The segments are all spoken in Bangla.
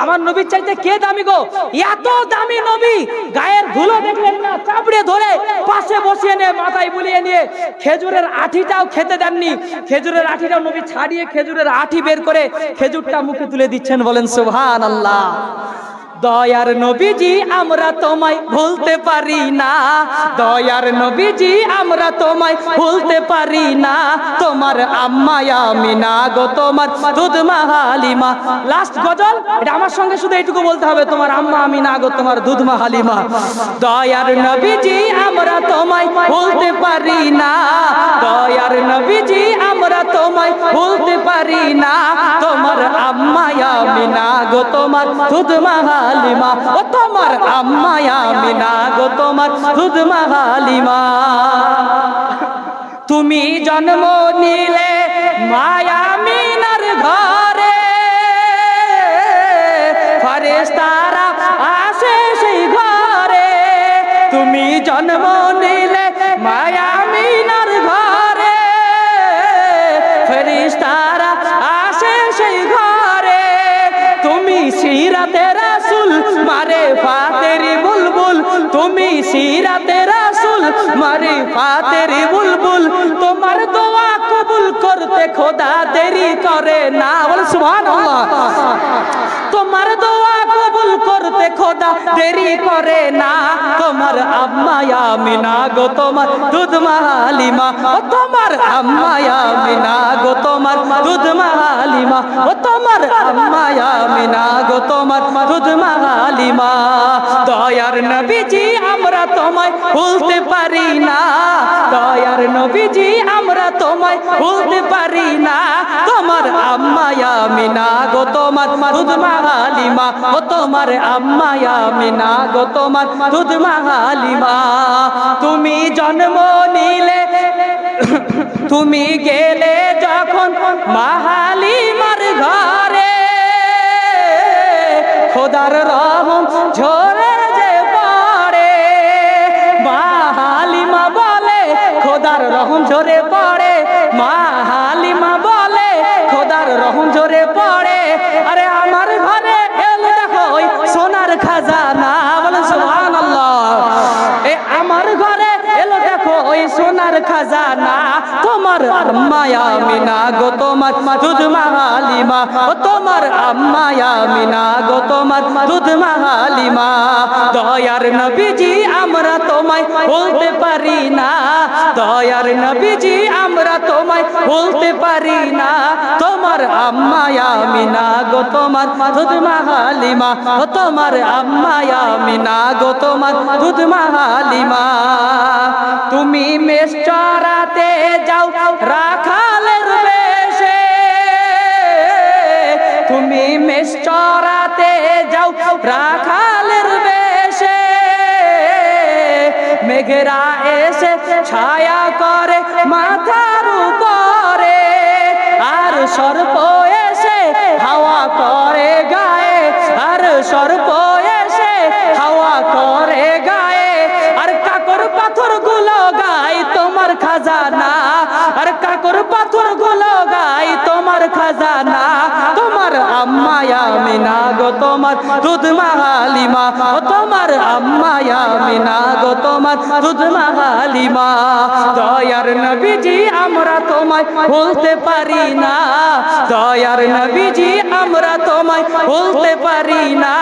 আমার নবীর চাইতে কে দামি গো? এত দামি নবী, গায়ের ধুলো দেখলেন না, চাপড়ে ধরে পাশে বসিয়ে নিয়ে মাথায় বুলিয়ে নিয়ে খেজুরের আঠিটাও খেতে দেননি। খেজুরের আঠিটাও নবী ছাড়িয়ে খেজুরের আঠি বের করে খেজুরটা মুখে তুলে দিচ্ছেন। বলেন সুবহানাল্লাহ। দয়ার নবীজি আমরা তোমায় ভুলতে পারি না, দয়ার নবীজি আমরা তোমায় ভুলতে পারি না। তোমার আম্মা আমিনা গো, তোমার দুধমা হালিমা। লাস্ট গজল, এটা আমার সঙ্গে শুধু এইটুকু বলতে হবে, তোমার আম্মা আমিনা গো, তোমার দুধমা হালিমা। দয়ার নবীজি আমরা তোমায় ভুলতে পারি না, দয়ার নবীজি আমরা তোমায় ভুলতে পারি না। তোমার আম্মা আমিনা গো, তোমার দুধমা হালিমা। ও তোমার আম্মা আমিনা গো, তোমার দুধমা হালিমা। তুমি জন্ম নিলে মায়া আমিনার ঘরে, ফেরেশতারা আসে সেই ঘরে। তুমি জন্ম নিলে মায়া আমিনার ঘরে, ফেরেশতারা আসে সেই ঘরে। তুমি সিরাতে রাসূল মারিফাতের বুলবুল, তুমি সিরাতে রাসূল মারিফাতের বুলবুল। তোমার দোয়া কবুল করতে খোদা দেরি করে না। বল সুবহানাল্লাহ। তোমার দোয়া কবুল করতে খোদা দেরি করে না। তোমার আম্মা আমিনা গো, তোমার দুধমা হালিমা। ও তোমার আম্মা আমিনা গো, তোমার দুধমা হালিমা। ও তোমার আম্মা আমিনা গো, তোমার দুধমা হালিমা। দয়ার নবীজি আমরা তোমায় ভুলতে পারি না, দয়ার নবীজি আমরা তোমায় ভুলতে পারি না। তোমার আম্মা আমিনা গো, তোমার দুধমা হালিমা। ও তোমার আম্মা আমিনা গো, তোমার দুধমা হালিমা। তুমি জন্ম নিলে, তুমি গেলে যখন মা হালিমার ঘরে, খোদার রহম ঝরে যে পড়ে। মা হালিমা বলে খোদার রহম ঝরে পড়ে, মা হালিমা বলে খোদার রহম ঝরে পড়ে। আরে আমার ঘরে এলো দেখো ওই সোনার খাজানা। বলেন সুবহানাল্লাহ। এ আমার ঘরে এলো দেখো ওই সোনার খাজানা। তোমার আম্মা আমিনা গো, তোমার দুধমা হালিমা। ও তোমার আম্মা আমিনা গো, তোমার দুধমা হালিমা। দয়ার নবীজি আমরা তোমায় ভুলতে পারি না, দয়ার নবীজি আমরা তোমায় ভুলতে পারি না। তোমার আম্মা আমিনা গো, তোমার দুধমা হালিমা। ও তোমার আম্মা আমিনা গো, তোমার দুধমা হালিমা। তুমি মেষ চরাতে যাও রাখালের বেশে, তুমি মেষ চরাতে যাও রাখালের বেশে। মেঘেরা এসে ছায়া করে মাথার উপরে, আর সর্প এসে হাওয়া করে গায়ে, আর সর্প এসে হাওয়া করে গায়ে। আর কাকর পাথর গুলো গাই তোমার খাজানা, আর কাকর পাথর গুলো গাই তোমার খাজানা। তোমার আম্মা আমিনা গো, তোমার দুধমা হালিমা। ও তোমার আম্মা আমিনা গো, তোমার দুধমা হালিমা। দয়ার নবীজি আমরা তোমায় ভুলতে পারি না, দয়ার নবীজি আমরা তোমায় ভুলতে পারি না।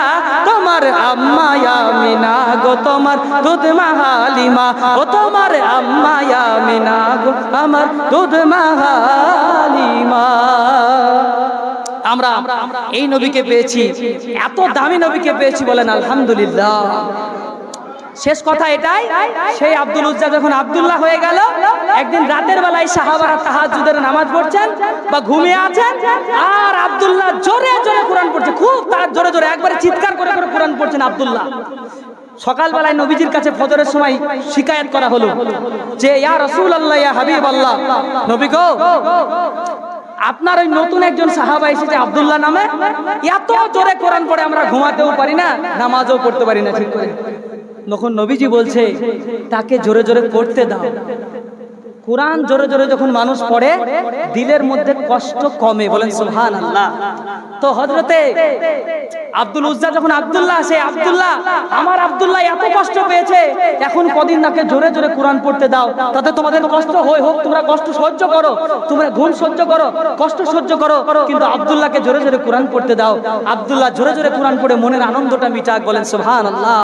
তোমার আম্মা আমিনা গো, তোমার দুধমা হালিমা। ও তোমার আম্মা আমিনা গো, আমার দুধমা হালিমা। আমরা এই নবীকে পেয়েছি, এত দামি নবীকে পেয়েছি, বলেন আলহামদুলিল্লাহ। শেষ কথা এটাই, সেই আব্দুল উজ্জা যখন আব্দুল্লাহ হয়ে গেল, একদিন রাতের বেলায় সাহাবারা তাহাজ্জুদের নামাজ পড়ছেন বা ঘুমিয়ে আছেন, আর আব্দুল্লাহ জোরে জোরে কোরআন পড়ছে, খুব তার জোরে জোরে একবারে চিৎকার করে করে কোরআন পড়ছেন আব্দুল্লাহ। সকালবেলায় নবীজির কাছে ফজরের সময় শিকায়াত করা হলো যে ইয়া রাসূলুল্লাহ, ইয়া হাবিবাল্লাহ, নবী গো, আপনার ওই নতুন একজন সাহাবা এসেছে আব্দুল্লাহ নামে, এত জোরে কোরআন পড়ে আমরা ঘুমাতেও পারি না, নামাজও পড়তে পারি না ঠিক করে। তখন নবীজি বলছে তাকে জোরে জোরে পড়তে দাও। কোরআন জোরে জোরে যখন মানুষ পড়ে দিলের মধ্যে কষ্ট কমে, বলেন সুবহানাল্লাহ। তো হযরতে আব্দুল উজ্জা যখন আব্দুল্লাহ আসে, আব্দুল্লাহ আমার আব্দুল্লাহ এত কষ্ট পেয়েছে, এখন কদিন তাকে জোরে জোরে কোরআন পড়তে দাও, তাতে তোমাদের কষ্ট হয় হোক, তোমরা কষ্ট সহ্য করো, তোমরা ঘুম সহ্য করো, কষ্ট সহ্য করো, কিন্তু আব্দুল্লাহকে জোরে জোরে কোরআন পড়তে দাও। আব্দুল্লাহ জোরে জোরে কোরআন পড়ে মনের আনন্দটা মিটাক, বলেন সুবহানাল্লাহ।